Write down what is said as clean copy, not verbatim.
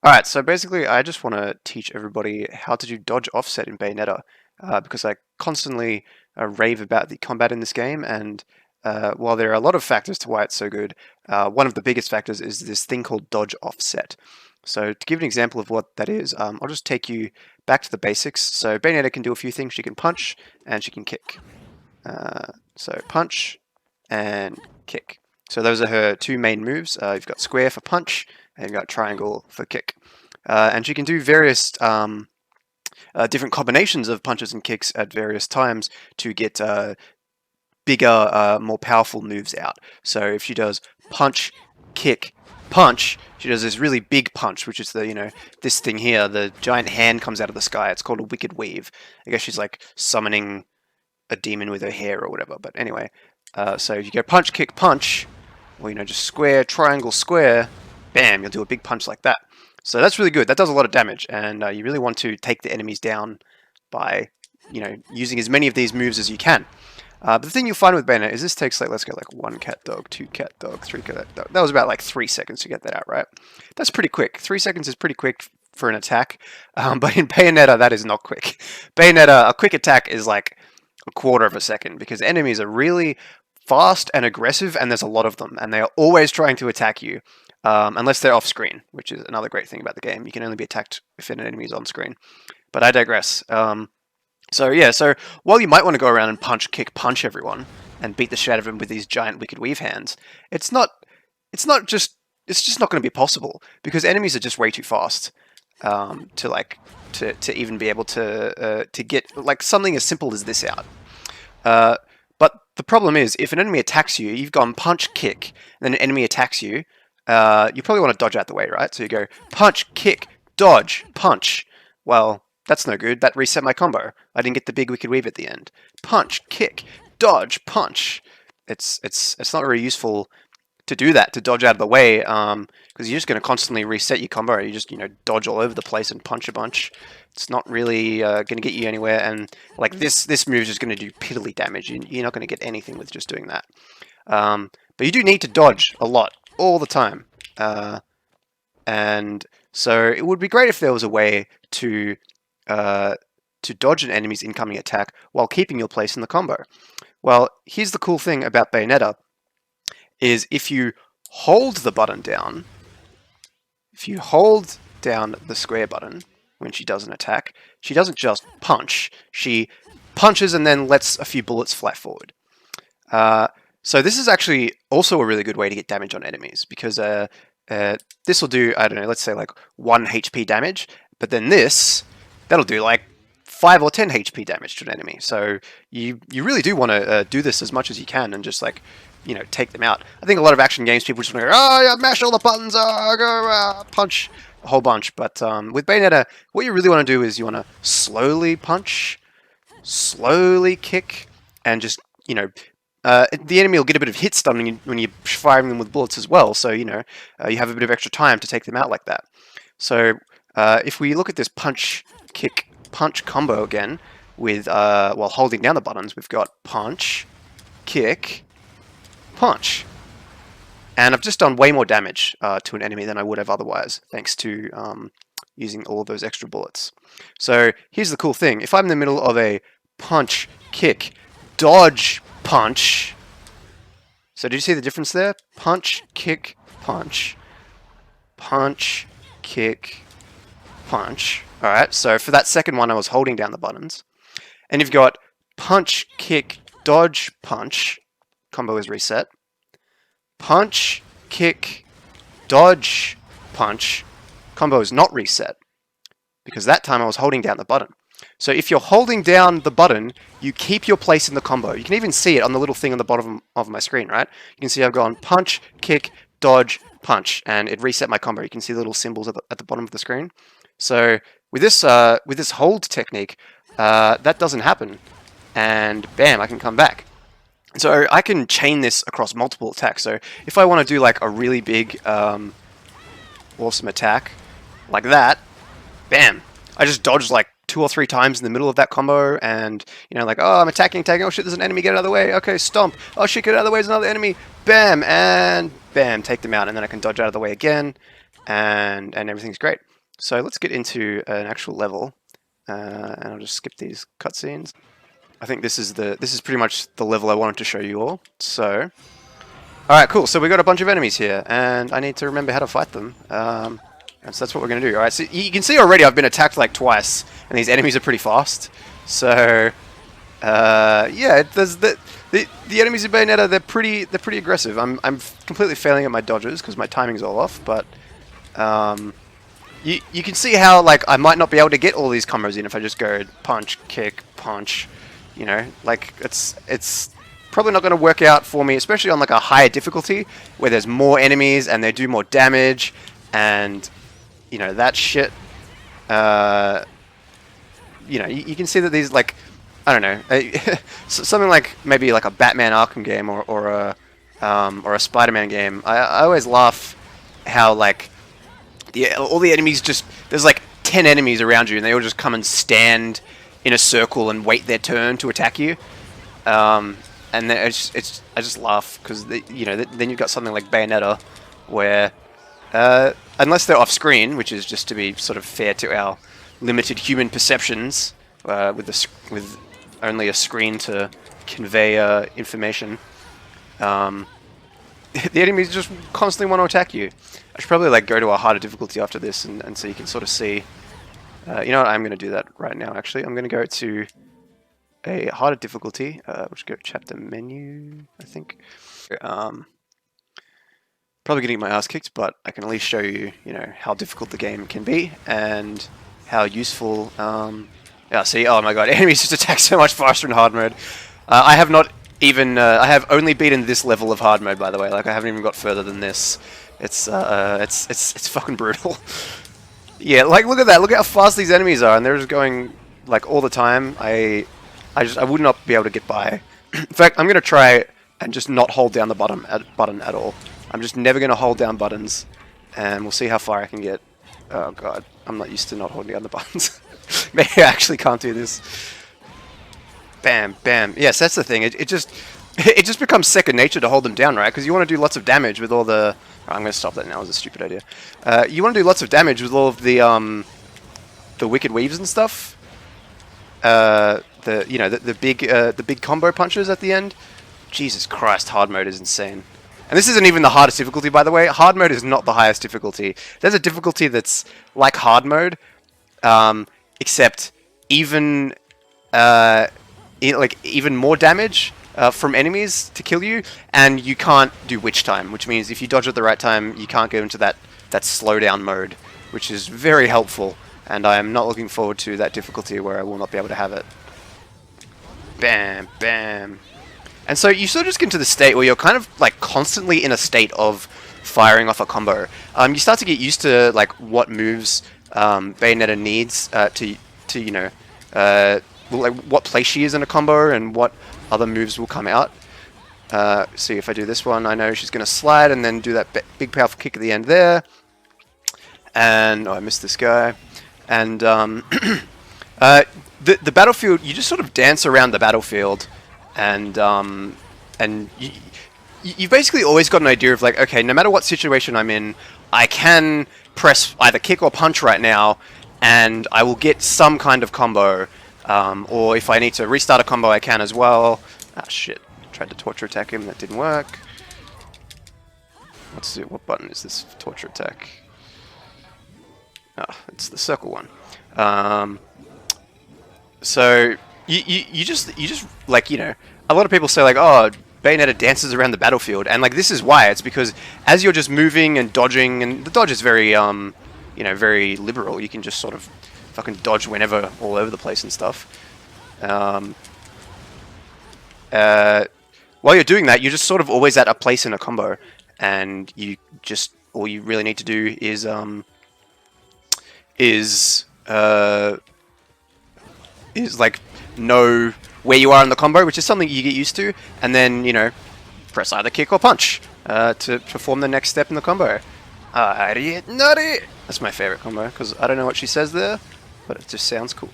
Alright, so basically I just want to teach everybody how to do dodge offset in Bayonetta, because I constantly rave about the combat in this game, and while there are a lot of factors to why it's so good, one of the biggest factors is this thing called dodge offset. So to give an example of what that is, I'll just take you back to the basics. So Bayonetta can do a few things. She can punch and she can kick. So punch and kick. So those are her two main moves. You've got square for punch, and you've got triangle for kick. And she can do various different combinations of punches and kicks at various times to get bigger, more powerful moves out. So if she does punch, kick, punch, she does this really big punch, which is this thing here. The giant hand comes out of the sky. It's called a wicked weave. I guess she's like summoning a demon with her hair or whatever. But anyway, so you go punch, kick, punch, or just square, triangle, square, bam, you'll do a big punch like that. So that's really good. That does a lot of damage, and you really want to take the enemies down by using as many of these moves as you can. But the thing you'll find with Bayonetta is this takes let's go one cat dog, two cat dog, three cat dog. That was about like 3 seconds to get that out, right? That's pretty quick. 3 seconds is pretty quick for an attack, but in Bayonetta that is not quick. Bayonetta, a quick attack is like a quarter of a second because enemies are really fast and aggressive, and there's a lot of them, and they are always trying to attack you, unless they're off screen, which is another great thing about the game. You can only be attacked if an enemy is on screen. But I digress. So while you might want to go around and punch, kick, punch everyone and beat the shit out of them with these giant wicked weave hands, it's just not going to be possible because enemies are just way too fast to even be able to get like something as simple as this out. But the problem is, if an enemy attacks you, you've gone punch, kick, and then an enemy attacks you, you probably want to dodge out the way, right? So you go punch, kick, dodge, punch. Well, that's no good. That reset my combo. I didn't get the big wicked weave at the end. Punch, kick, dodge, punch. It's not very useful to do that, to dodge out of the way, because you're just going to constantly reset your combo. You just dodge all over the place and punch a bunch. It's not really going to get you anywhere, and like this move is just going to do piddly damage. You're not going to get anything with just doing that. But you do need to dodge a lot, all the time. And so it would be great if there was a way to dodge an enemy's incoming attack while keeping your place in the combo. Well, here's the cool thing about Bayonetta, is if you hold the button down, if you hold down the square button when she does an attack, she doesn't just punch, she punches and then lets a few bullets fly forward. So this is actually also a really good way to get damage on enemies, because this will do, I don't know, let's say like 1 HP damage, but then that'll do like 5 or 10 HP damage to an enemy. So you really do want to do this as much as you can and just like, take them out. I think a lot of action games people just want to go, oh yeah, mash all the buttons, go punch a whole bunch. But with Bayonetta, what you really want to do is you want to slowly punch, slowly kick, and just, the enemy will get a bit of hit stun when you're firing them with bullets as well. So, you have a bit of extra time to take them out like that. So if we look at this punch, kick, punch combo again, with while holding down the buttons, we've got punch, kick, punch. And I've just done way more damage to an enemy than I would have otherwise, thanks to using all of those extra bullets. So here's the cool thing. If I'm in the middle of a punch, kick, dodge, punch. So did you see the difference there? Punch, kick, punch. Punch, kick, punch. Alright, so for that second one I was holding down the buttons. And you've got punch, kick, dodge, punch. Combo is reset. Punch, kick, dodge, punch. Combo is not reset, because that time I was holding down the button. So if you're holding down the button, you keep your place in the combo. You can even see it on the little thing on the bottom of my screen, right? You can see I've gone punch, kick, dodge, punch, and it reset my combo. You can see the little symbols at the bottom of the screen. So with this hold technique, that doesn't happen, and bam, I can come back. So I can chain this across multiple attacks. So if I want to do like a really big, awesome attack, like that, bam, I just dodge like 2 or 3 times in the middle of that combo, and like, oh, I'm attacking, oh shit, there's an enemy, get out of the way, okay, stomp, oh shit, get out of the way, there's another enemy, bam, and bam, take them out, and then I can dodge out of the way again, and everything's great. So let's get into an actual level, and I'll just skip these cutscenes. I think this is pretty much the level I wanted to show you all. So, all right, cool. So we got a bunch of enemies here, and I need to remember how to fight them. And so that's what we're gonna do. All right. So you can see already I've been attacked like twice, and these enemies are pretty fast. So, yeah, there's the enemies in Bayonetta. They're pretty aggressive. I'm completely failing at my dodges because my timing's all off, but you can see how like I might not be able to get all these combos in if I just go punch, kick, punch. You know, like it's probably not going to work out for me, especially on like a higher difficulty where there's more enemies and they do more damage, and you know that shit. You know, you can see that these like I don't know something like maybe like a Batman Arkham game or a Spider-Man game. I always laugh how like all the enemies just there's like 10 enemies around you and they all just come and stand in a circle and wait their turn to attack you, and then I just laugh because you know then you've got something like Bayonetta where unless they're off screen, which is just to be sort of fair to our limited human perceptions, with only a screen to convey information, the enemies just constantly want to attack you. I should probably like go to a harder difficulty after this, and so you can sort of see. You know what? I'm going to do that right now. Actually, I'm going to go to a harder difficulty. We'll just go chapter menu, I think. Probably going to get my ass kicked, but I can at least show you, you know, how difficult the game can be and how useful. Yeah, see, oh my god, enemies just attack so much faster in hard mode. I have not even. I have only beaten this level of hard mode, by the way. Like I haven't even got further than this. It's fucking brutal. Yeah, like look at that. Look at how fast these enemies are, and they're just going like all the time. I would not be able to get by. In fact, I'm gonna try and just not hold down the button at all. I'm just never gonna hold down buttons, and we'll see how far I can get. Oh god, I'm not used to not holding down the buttons. Maybe I actually can't do this. Bam, bam. Yes, that's the thing. It just becomes second nature to hold them down, right? Because you want to do lots of damage with all the. Oh, I'm going to stop that now. It was a stupid idea. You want to do lots of damage with all of the wicked weaves and stuff. The big combo punches at the end. Jesus Christ, hard mode is insane. And this isn't even the hardest difficulty, by the way. Hard mode is not the highest difficulty. There's a difficulty that's like hard mode, except even even more damage from enemies to kill you, and you can't do witch time, which means if you dodge at the right time, you can't go into that slowdown mode, which is very helpful. And I am not looking forward to that difficulty where I will not be able to have it. Bam, bam. And so you sort of just get into the state where you're kind of like constantly in a state of firing off a combo. You start to get used to like what moves Bayonetta needs to you know like what place she is in a combo and what other moves will come out. See, if I do this one, I know she's going to slide and then do that big powerful kick at the end there. And oh, I missed this guy. And the battlefield, you just sort of dance around the battlefield, and you've basically always got an idea of like, okay, no matter what situation I'm in, I can press either kick or punch right now, and I will get some kind of combo. Or if I need to restart a combo, I can as well. Ah, shit. Tried to torture attack him, that didn't work. What button is this torture attack? Ah, it's the circle one. So you just like, you know, a lot of people say like, oh, Bayonetta dances around the battlefield, and like this is why. It's because as you're just moving and dodging, and the dodge is very you know, very liberal. You can just sort of fucking dodge whenever, all over the place and stuff. While you're doing that, you're just sort of always at a place in a combo, and all you really need to do is like know where you are in the combo, which is something you get used to, and then, you know, press either kick or punch to perform the next step in the combo. Nutty! That's my favorite combo, because I don't know what she says there, but it just sounds cool.